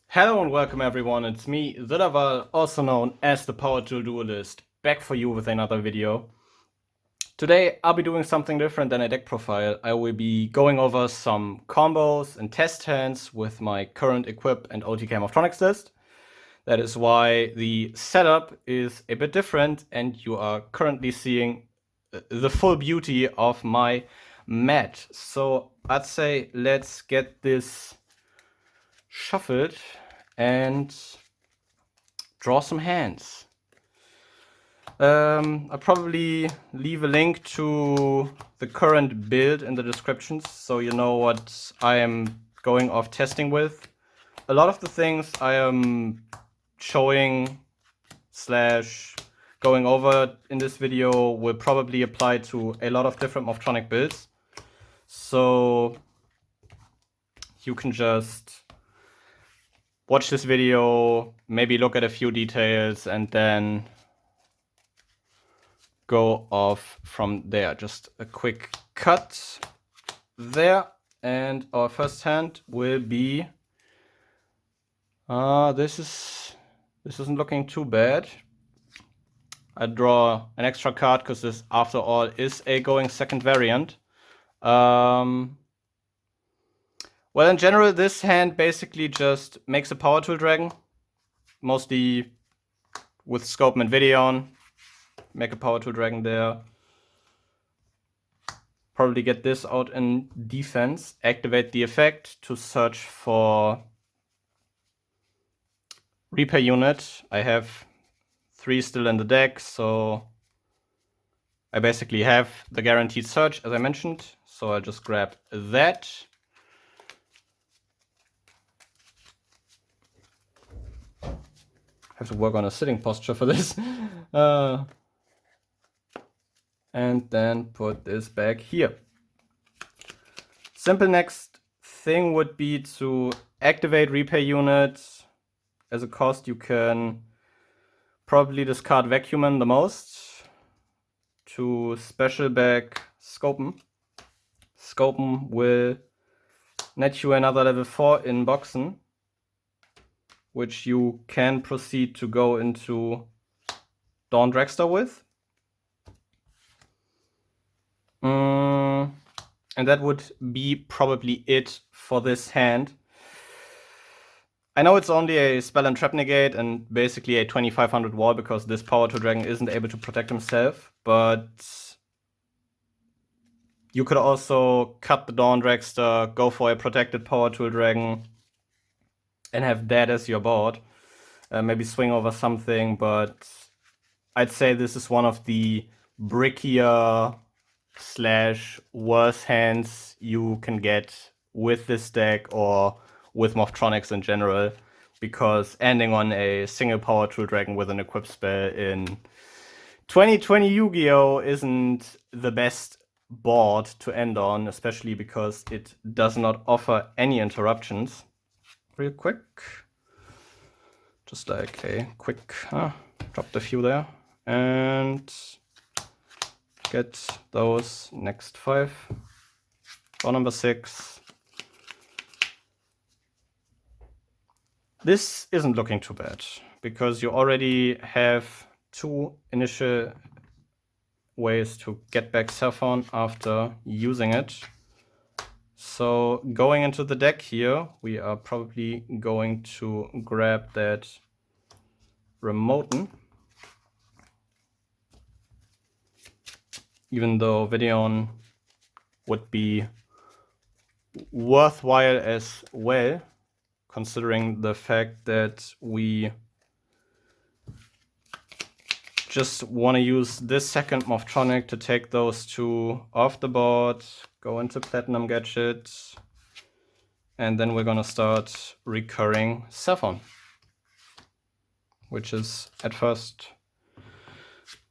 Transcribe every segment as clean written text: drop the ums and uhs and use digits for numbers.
Hello and welcome everyone, it's me, TheLaval, also known as the Power Tool Duelist, back for you with another video. Today I'll be doing something different than a deck profile. I will be going over some combos and test hands with my current equip and OTK Morphtronic List. That is why the setup is a bit different and you are currently seeing the full beauty of my mat. So I'd say let's get this shuffled and draw some hands. I'll probably leave a link to the current build in the descriptions so you know what I am going off testing with. A lot of the things I am showing / going over in this video will probably apply to a lot of different Morphtronic builds. So you can just watch this video, maybe look at a few details, and then go off from there. Just a quick cut there, and our first hand will be this isn't looking too bad. I draw an extra card because this, after all, is a going second variant. Well, in general, this hand basically just makes a Power Tool Dragon, mostly with Scope and Videon. Make a Power Tool Dragon there. Probably get this out in defense. Activate the effect to search for repair unit. I have 3 still in the deck, so I basically have the guaranteed search, as I mentioned. So I'll just grab that. Have to work on a sitting posture for this. And then put this back here. Simple next thing would be to activate repair unit. As a cost, you can probably discard Vacuumen the most to special back Scopen. Scopen will net you another level 4 in Boxen, which you can proceed to go into Dawn Dragster with. And that would be probably it for this hand. I know it's only a spell and trap negate and basically a 2500 wall because this Power Tool Dragon isn't able to protect himself, but you could also cut the Dawn Dragster, go for a protected Power Tool Dragon, and have that as your board. Maybe swing over something, but I'd say this is one of the brickier / worse hands you can get with this deck or with Morphtronics in general, because ending on a single Power Tool Dragon with an equip spell in 2020 Yu-Gi-Oh! Isn't the best board to end on, especially because it does not offer any interruptions. Real quick, just like a quick, dropped a few there, and get those next 5. Or number 6. This isn't looking too bad, because you already have 2 initial ways to get back Saffron after using it. So going into the deck here, we are probably going to grab that Remoten. Even though Videon would be worthwhile as well, considering the fact that we just want to use this second Morphtronic to take those 2 off the board, go into Platinum Gadget, and then we're gonna start recurring Saffron, which is at first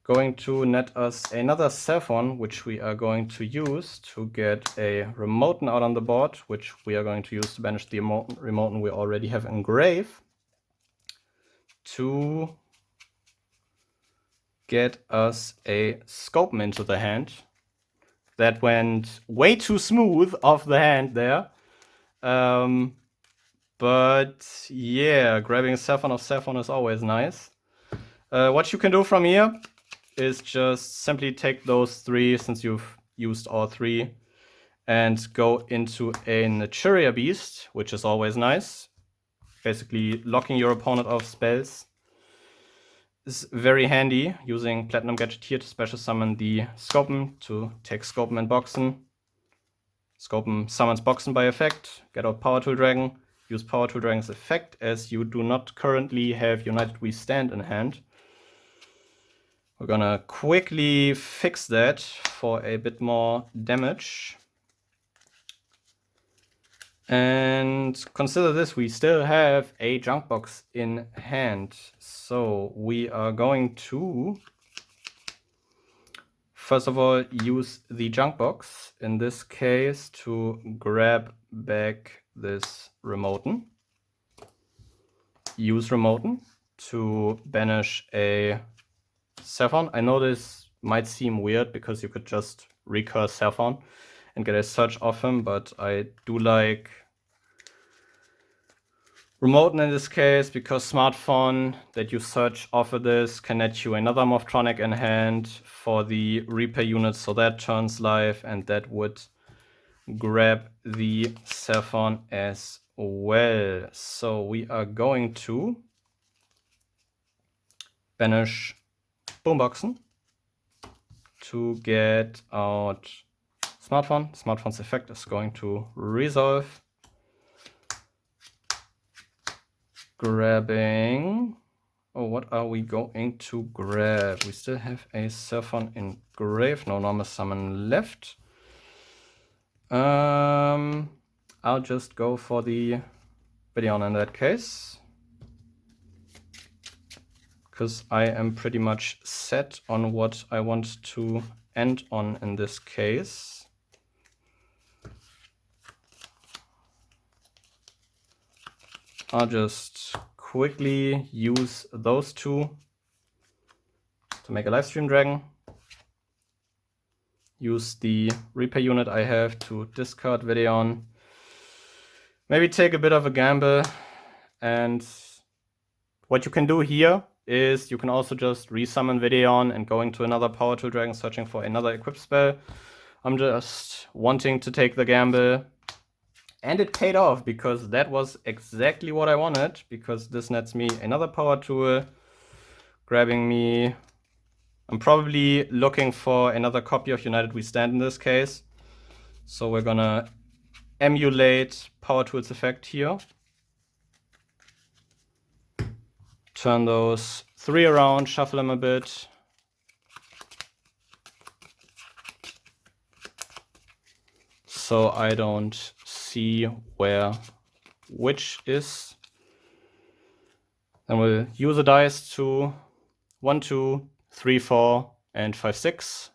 going to net us another Saffron, which we are going to use to get a Remoten out on the board, which we are going to use to banish the Remoten we already have in grave, to get us a Scopen into the hand. That went way too smooth off the hand there. But yeah, grabbing Sephon of Sephon is always nice. What you can do from here is just simply take those 3, since you've used all 3, and go into a Naturia Beast, which is always nice. Basically locking your opponent off spells is very handy, using Platinum Gadget here to special summon the Scopen to take Scopen and Boxen. Scopen summons Boxen by effect, get out Power Tool Dragon, use Power Tool Dragon's effect as you do not currently have United We Stand in hand. We're gonna quickly fix that for a bit more damage. And consider this, we still have a junk box in hand. So we are going to, first of all, use the junk box, in this case, to grab back this Remoten. Use Remoten to banish a Sephon. I know this might seem weird because you could just recurse Sephon and get a search off him, but I do like Remoten in this case because Smartphone that you search off of this can net you another Morphtronic in hand for the Reaper unit, so that turns live, and that would grab the Sephon as well. So we are going to banish Boomboxen to get out Smartphone. Smartphone's effect is going to resolve. Grabbing, oh, what are we going to grab? We still have a Sephon in grave, no normal summon left. I'll just go for the Videon in that case, because I am pretty much set on what I want to end on in this case. I'll just quickly use those 2 to make a Livestream Dragon. Use the Reaper unit I have to discard Videon. Maybe take a bit of a gamble, and what you can do here is you can also just resummon Videon and go into another Power Tool Dragon searching for another equip spell. I'm just wanting to take the gamble, and it paid off because that was exactly what I wanted, because this nets me another Power Tool, grabbing me. I'm probably looking for another copy of United We Stand in this case. So we're gonna emulate Power Tool's effect here. Turn those 3 around, shuffle them a bit. So I don't see where which is. Then we'll use a dice to 1, 2, 3, 4, and 5, 6.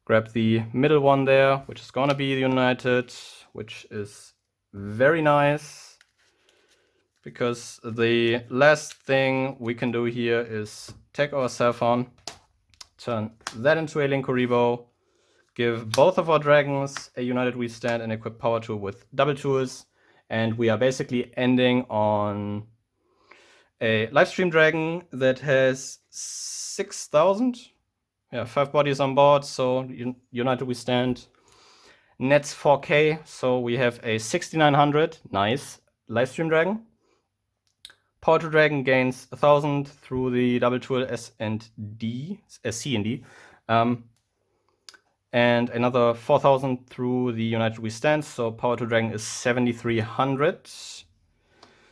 Grab the middle one there, which is gonna be the United, which is very nice, because the last thing we can do here is take our Sephon, turn that into a Linkuriboh, give both of our dragons a United We Stand and equip Power Tool with double tools, and we are basically ending on a Livestream Dragon that has 6,000. Yeah, 5 bodies on board, so United We Stand nets 4K, so we have a 6,900, nice, Livestream Dragon. Power Tool Dragon gains 1,000 through the double tool C and D, and another 4,000 through the United We Stand, so Power Tool Dragon is 7,300.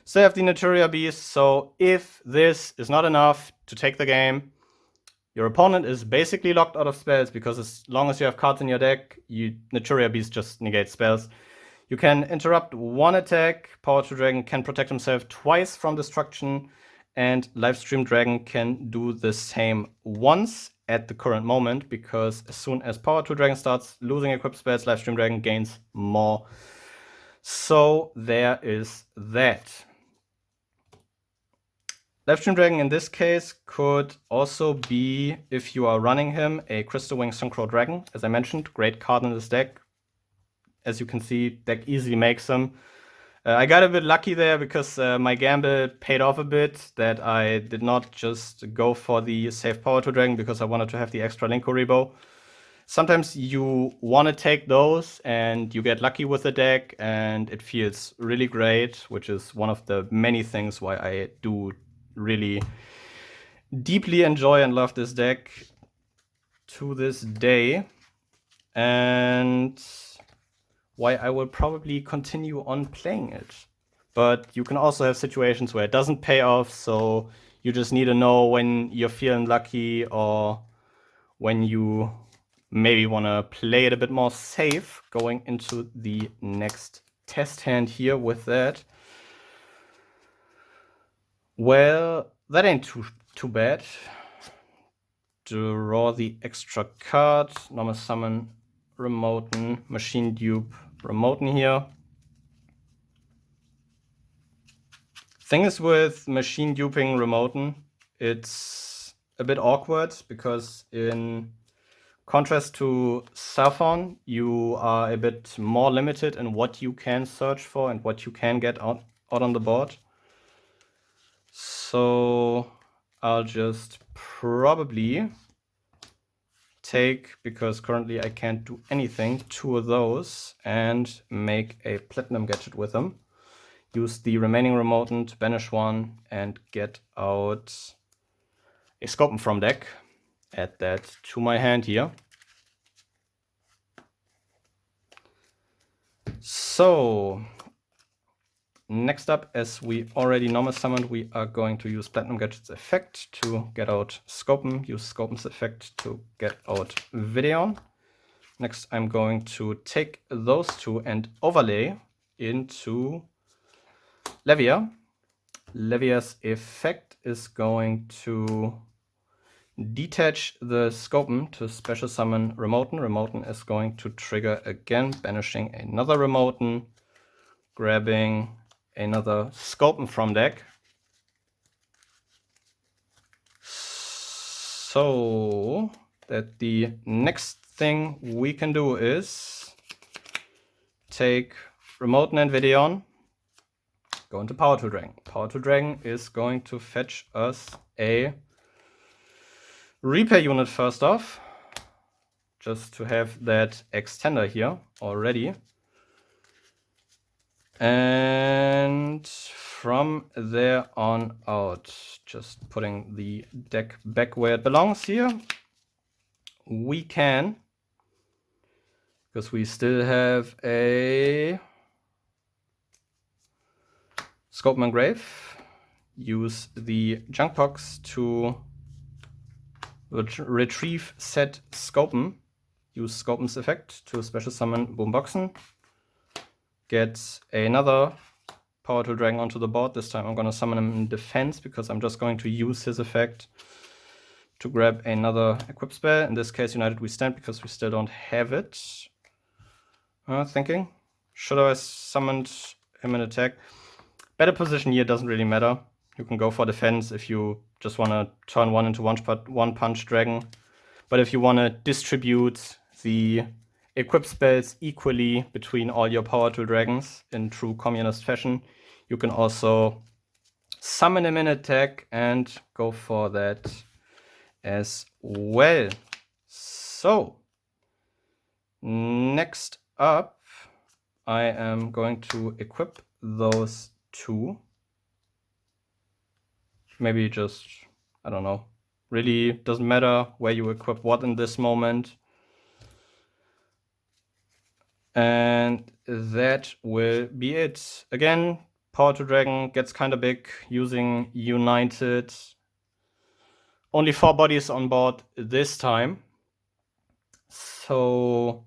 Still have the Naturia Beast, so if this is not enough to take the game, your opponent is basically locked out of spells, because as long as you have cards in your deck, Naturia Beast just negates spells. You can interrupt 1 attack, Power Tool Dragon can protect himself twice from destruction, and Livestream Dragon can do the same once at the current moment, because as soon as Power Tool Dragon starts losing equipped spells, Livestream Dragon gains more. So there is that. Livestream Dragon in this case could also be, if you are running him, a Crystal Wing Synchro Dragon. As I mentioned, great card in this deck. As you can see, deck easily makes him. I got a bit lucky there because my gamble paid off a bit, that I did not just go for the safe power tool dragon because I wanted to have the extra Linko Rebo. Sometimes you want to take those and you get lucky with the deck and it feels really great, which is one of the many things why I do really deeply enjoy and love this deck to this day, and why I will probably continue on playing it. But you can also have situations where it doesn't pay off, so you just need to know when you're feeling lucky or when you maybe want to play it a bit more safe going into the next test hand here with that. Well, that ain't too bad. Draw the extra card, normal summon, Remoten, machine dupe, Remoten here. Thing is with machine duping Remoten, it's a bit awkward because in contrast to Saffron, you are a bit more limited in what you can search for and what you can get out on the board. So I'll just probably take, because currently I can't do anything, 2 of those and make a platinum gadget with them. Use the remaining Remoten to banish 1 and get out a Scopen from deck. Add that to my hand here. So next up, as we already normal summoned, we are going to use Platinum Gadget's effect to get out Scopen, use Scopen's effect to get out Videon. Next, I'm going to take those 2 and overlay into Levia. Levia's effect is going to detach the Scopen to special summon Remoten. Remoten is going to trigger again, banishing another Remoten, grabbing another Scopen from deck. So that the next thing we can do is take Remoten and Videon, go into Power Tool Dragon. Power Tool Dragon is going to fetch us a repair unit first off, just to have that extender here already. And from there on out, just putting the deck back where it belongs here, we can, because we still have a Scopen Engrave, use the junk box to retrieve set Scopen, use Scopen's effect to special summon Boomboxen, get another Power Tool Dragon onto the board. This time I'm going to summon him in defense because I'm just going to use his effect to grab another equip spell. In this case, United We Stand, because we still don't have it. Thinking, should I have summoned him in attack? Better position here doesn't really matter. You can go for defense if you just want to turn 1 into one punch dragon. But if you want to distribute the equip spells equally between all your Power Tool Dragons in true communist fashion, you can also summon him in attack and go for that as well. So next up, I am going to equip those 2. Maybe just, I don't know, really doesn't matter where you equip what in this moment. And that will be it. Again, Power Tool Dragon gets kind of big using United. Only 4 bodies on board this time. So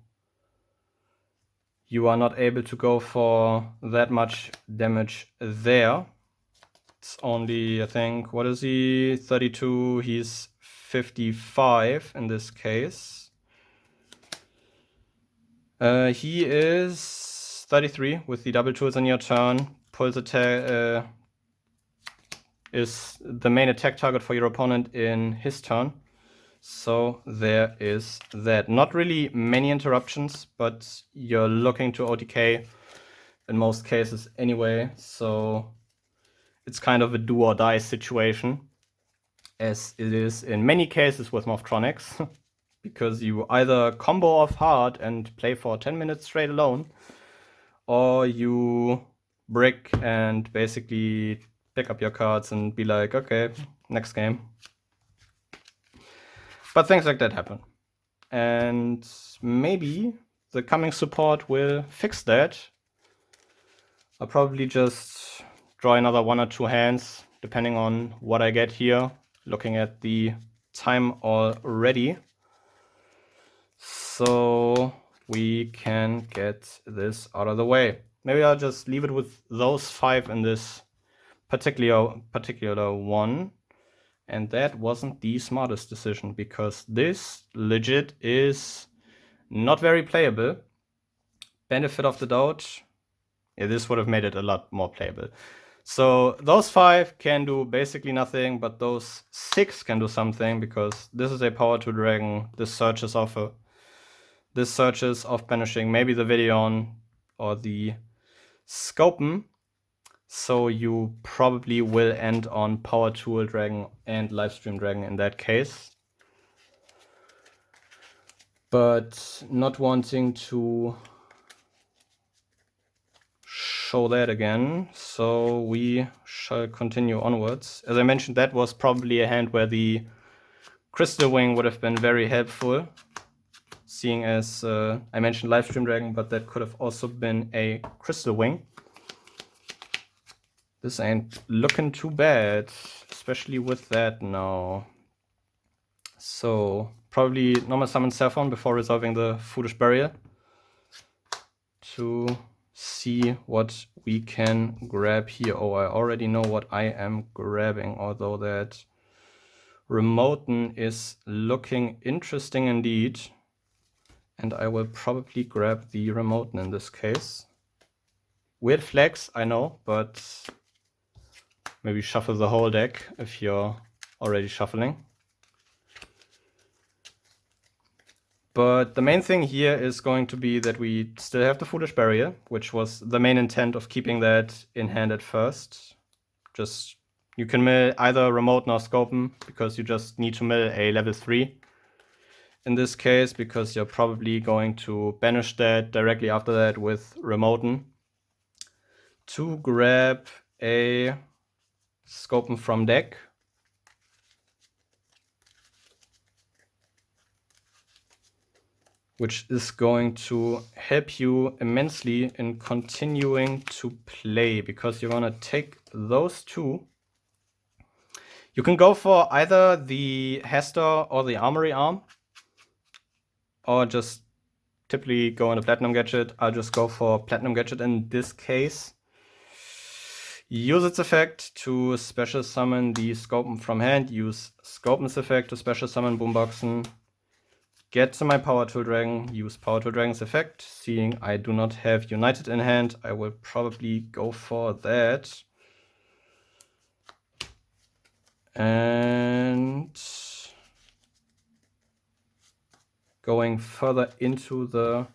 you are not able to go for that much damage there. It's only, I think, what is he? 32, he's 55 in this case. He is 33 with the double tools on your turn. Pulse attack is the main attack target for your opponent in his turn. So there is that. Not really many interruptions, but you're looking to OTK in most cases anyway, so it's kind of a do or die situation, as it is in many cases with Morphtronics, because you either combo off hard and play for 10 minutes straight alone, or you brick and basically pick up your cards and be like, okay, next game. But things like that happen. And maybe the coming support will fix that. I'll probably just draw another 1 or 2 hands, depending on what I get here, looking at the time already. So we can get this out of the way. Maybe I'll just leave it with those 5 in this particular one. And that wasn't the smartest decision, because this legit is not very playable. Benefit of the doubt, yeah, this would have made it a lot more playable. So those 5 can do basically nothing, but those 6 can do something, because this is a power to dragon. This searches off banishing maybe the Videon or the Scopen. So you probably will end on Power Tool Dragon and Livestream Dragon in that case. But not wanting to show that again, so we shall continue onwards. As I mentioned, that was probably a hand where the Crystal Wing would have been very helpful, seeing as I mentioned Livestream Dragon, but that could have also been a Crystal Wing. This ain't looking too bad, especially with that now. So probably normal summon Saffron before resolving the Foolish Barrier to see what we can grab here. Oh, I already know what I am grabbing, although that Remoten is looking interesting indeed. And I will probably grab the Remoten in this case. Weird flex, I know, but maybe shuffle the whole deck if you're already shuffling. But the main thing here is going to be that we still have the Foolish Barrier, which was the main intent of keeping that in hand at first. Just, you can mill either Remoten or Scopen, because you just need to mill a level 3 in this case, because you're probably going to banish that directly after that with Remoten to grab a Scopen from deck. Which is going to help you immensely in continuing to play, because you're gonna take those 2. You can go for either the Hester or the Armory Arm, or just typically go on a Platinum Gadget. I'll just go for Platinum Gadget in this case. Use its effect to special summon the Scopen from hand. Use Scopen's effect to special summon Boomboxen. Get to my Power Tool Dragon, use Power Tool Dragon's effect. Seeing I do not have United in hand, I will probably go for that. And going further into the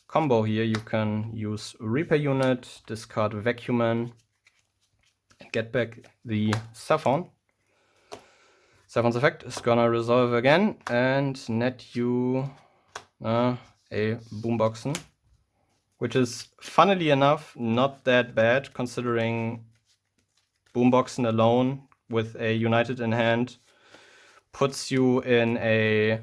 combo here, you can use Reaper Unit, discard Vacuuman, and get back the Saffron. Saffron's effect is gonna resolve again and net you a Boomboxen, which is funnily enough not that bad, considering Boomboxen alone with a United in hand puts you in a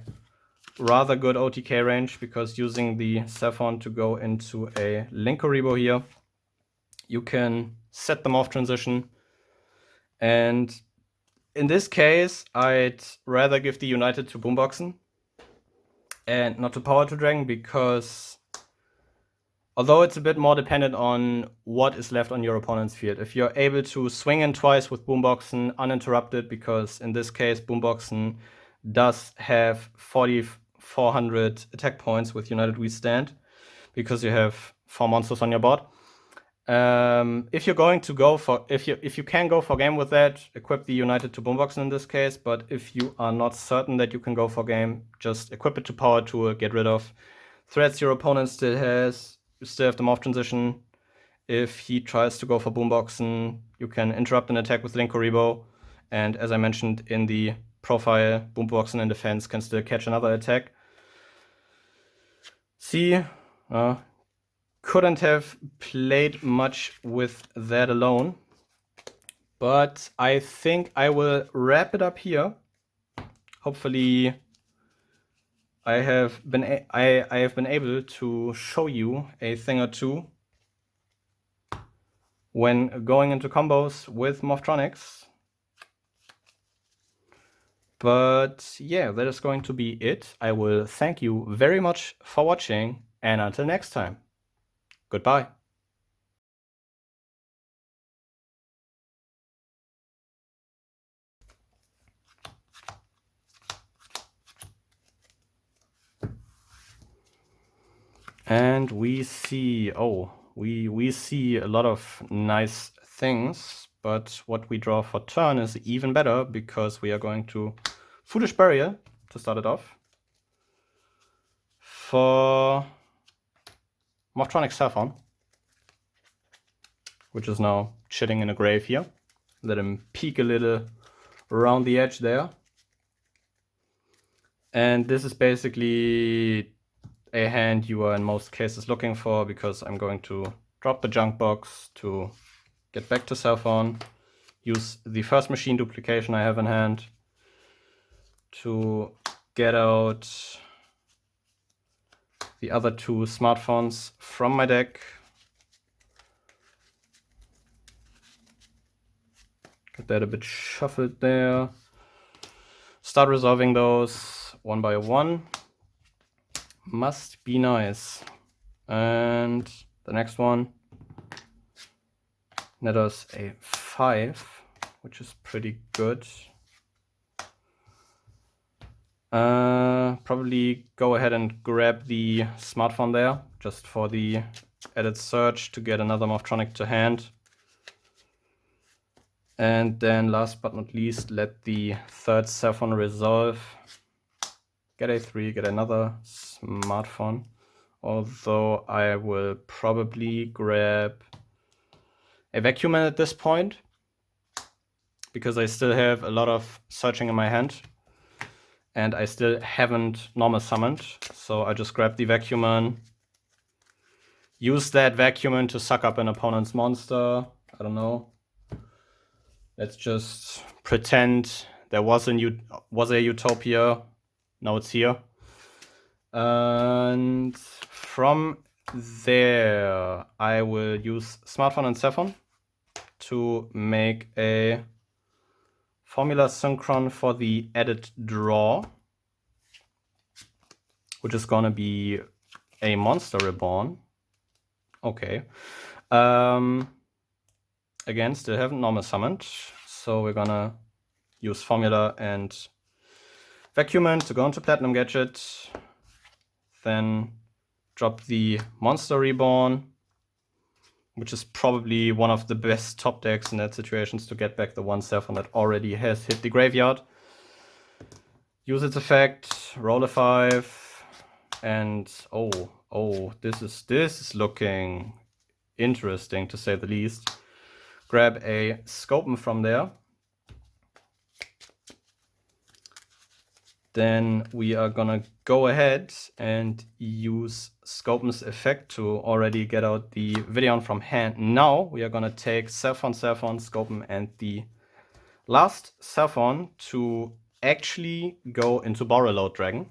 rather good OTK range, because using the Saffron to go into a Linkoribo here, you can set them off transition. And in this case, I'd rather give the United to Boomboxen and not to Power to Dragon, because although it's a bit more dependent on what is left on your opponent's field, if you're able to swing in twice with Boomboxen uninterrupted, because in this case Boomboxen does have 4,400 attack points with United We Stand, because you have 4 monsters on your board. If you're going to go for, if you can go for game with that, equip the United to Boomboxen in this case. But if you are not certain that you can go for game, just equip it to Power Tool, get rid of threats your opponent still has. You still have the Morph Transition, if he tries to go for Boomboxen, you can interrupt an attack with Link Kuriboh. And as I mentioned in the profile, Boomboxen in defense can still catch another attack. See, couldn't have played much with that alone. But I think I will wrap it up here. Hopefully I have been able to show you a thing or two when going into combos with Morphtronics. But yeah, that is going to be it. I will thank you very much for watching, and until next time, goodbye. And we see, we see a lot of nice things, but what we draw for turn is even better because we are going to Foolish Burial to start it off for Morphtronic Testhands, which is now chilling in a grave here. Let him peek a little around the edge there. And this is basically a hand you are in most cases looking for, because I'm going to drop the junk box to get back to Testhands, use the first machine duplication I have in hand to get out the other two smartphones from my deck. Get that a bit shuffled there. Start resolving those one by one. Must be nice. And the next one, that was a 5, which is pretty good. Probably go ahead and grab the smartphone there, just for the added search to get another Morphtronic to hand. And then last but not least, let the third Testhands resolve. Get a 3, get another smartphone. Although I will probably grab a Vacuum Man at this point, because I still have a lot of searching in my hand. And I still haven't normal summoned, so I just grab the Vacuum Man. Use that Vacuum Man to suck up an opponent's monster. I don't know. Let's just pretend there was a Utopia. Now it's here. And from there, I will use Smartphone and Testhands to make a Formula Synchron for the added draw, which is gonna be a Monster Reborn. Okay. Again, still haven't normal summoned, so we're gonna use Formula and Vacuum Man to go into Platinum Gadget. Then drop the Monster Reborn, which is probably one of the best top decks in that situations to get back the one Testhands that already has hit the graveyard. Use its effect, roll a 5, and this is looking interesting to say the least. Grab a Scopen from there. Then we are gonna go ahead and use Scopen's effect to already get out the Videon from hand. Now we are gonna take Testhands, Scopen, and the last Testhands to actually go into Borreload Dragon.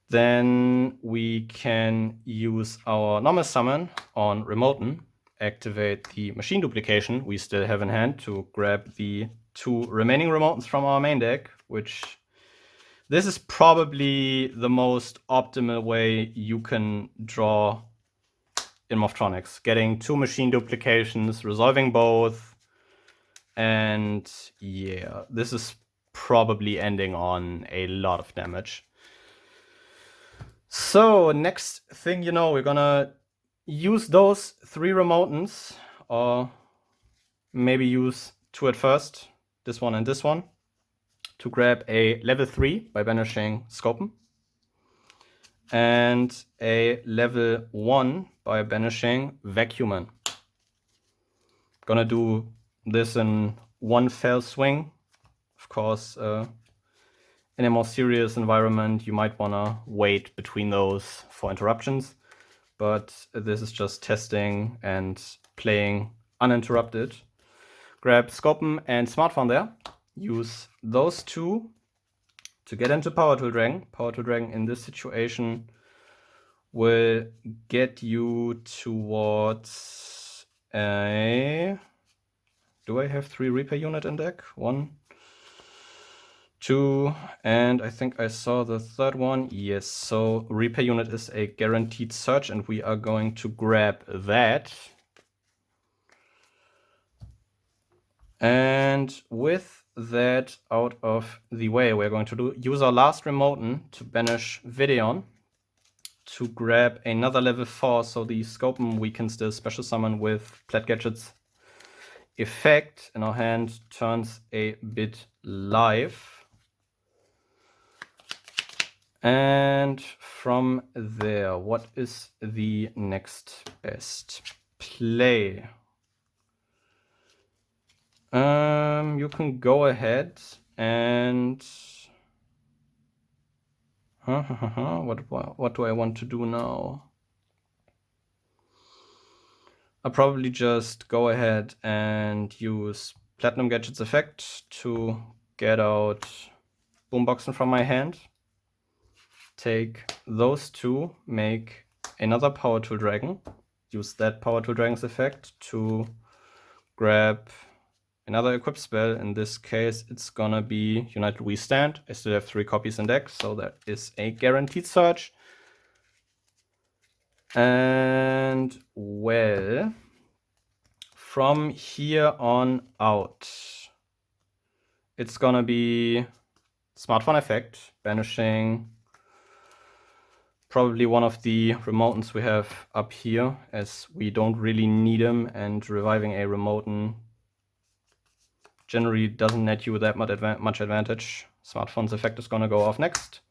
Then we can use our normal summon on Remoten, activate the machine duplication we still have in hand to grab the 2 remaining Remotens from our main deck, which this is probably the most optimal way you can draw in Morphtronics. Getting 2 machine duplications, resolving both, and yeah, this is probably ending on a lot of damage. So next thing you know, we're gonna use those 3 Remotens, or maybe use 2 at first, this one and this one, to grab a level 3 by banishing Scopen. and a level 1 by banishing Vacuuman. Gonna do this in one fell swing. Of course, in a more serious environment, you might wanna wait between those for interruptions, but this is just testing and playing uninterrupted. Grab Scopen and Smartphone there. Use those two to get into Power Tool Dragon. Power Tool Dragon in this situation will get you towards a... Do I have 3 repair unit in deck? 1, 2, and I think I saw the third one. Yes, so repair unit is a guaranteed search, and we are going to grab that. And with that out of the way, we're going to use our last Remoten to banish Videon to grab another level 4, so the Scopen we can still special summon with Plat Gadget's effect in our hand turns a bit live. And from there, what is the next best play? You can go ahead and what do I want to do now? I'll probably just go ahead and use Platinum Gadget's effect to get out Boomboxen from my hand. Take those two, make another Power Tool Dragon, use that Power Tool Dragon's effect to grab another equip spell. In this case, it's gonna be United We Stand. I still have 3 copies in deck, so that is a guaranteed search. And well, from here on out, it's gonna be Smartphone effect, banishing probably one of the Remotens we have up here, as we don't really need them, and reviving a Remoten generally doesn't net you that much advantage. Smartphone's effect is gonna go off next,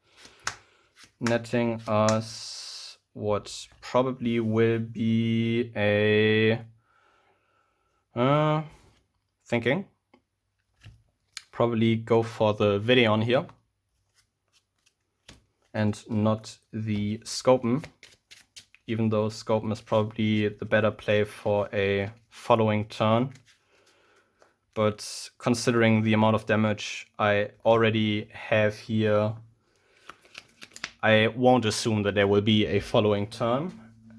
netting us what probably will be a thinking. Probably go for the Videon here and not the Scopen, even though Scopen is probably the better play for a following turn. But considering the amount of damage I already have here, I won't assume that there will be a following turn.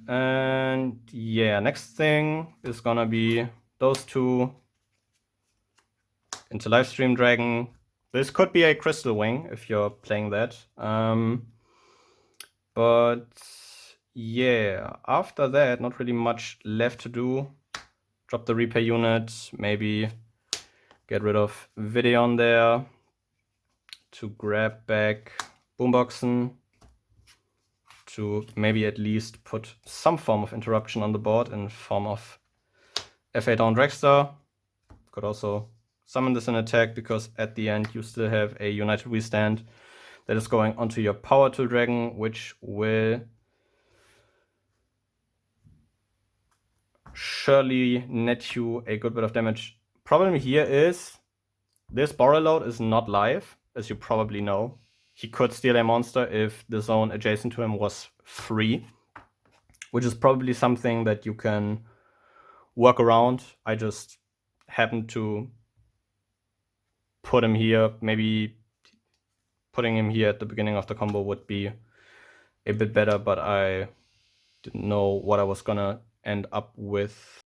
And yeah, next thing is gonna be those two into Livestream Dragon. This could be a Crystal Wing if you're playing that. But yeah, after that, not really much left to do. Drop the repair unit, maybe get rid of Videon there to grab back Boomboxen, to maybe at least put some form of interruption on the board in form of FA down Dragster. Could also summon this in attack, because at the end you still have a United We Stand that is going onto your Power Tool Dragon, which will surely net you a good bit of damage. Problem here is this Borreload is not live, as you probably know. He could steal a monster if the zone adjacent to him was free, which is probably something that you can work around. I just happened to put him here. Maybe putting him here at the beginning of the combo would be a bit better, but I didn't know what I was gonna end up with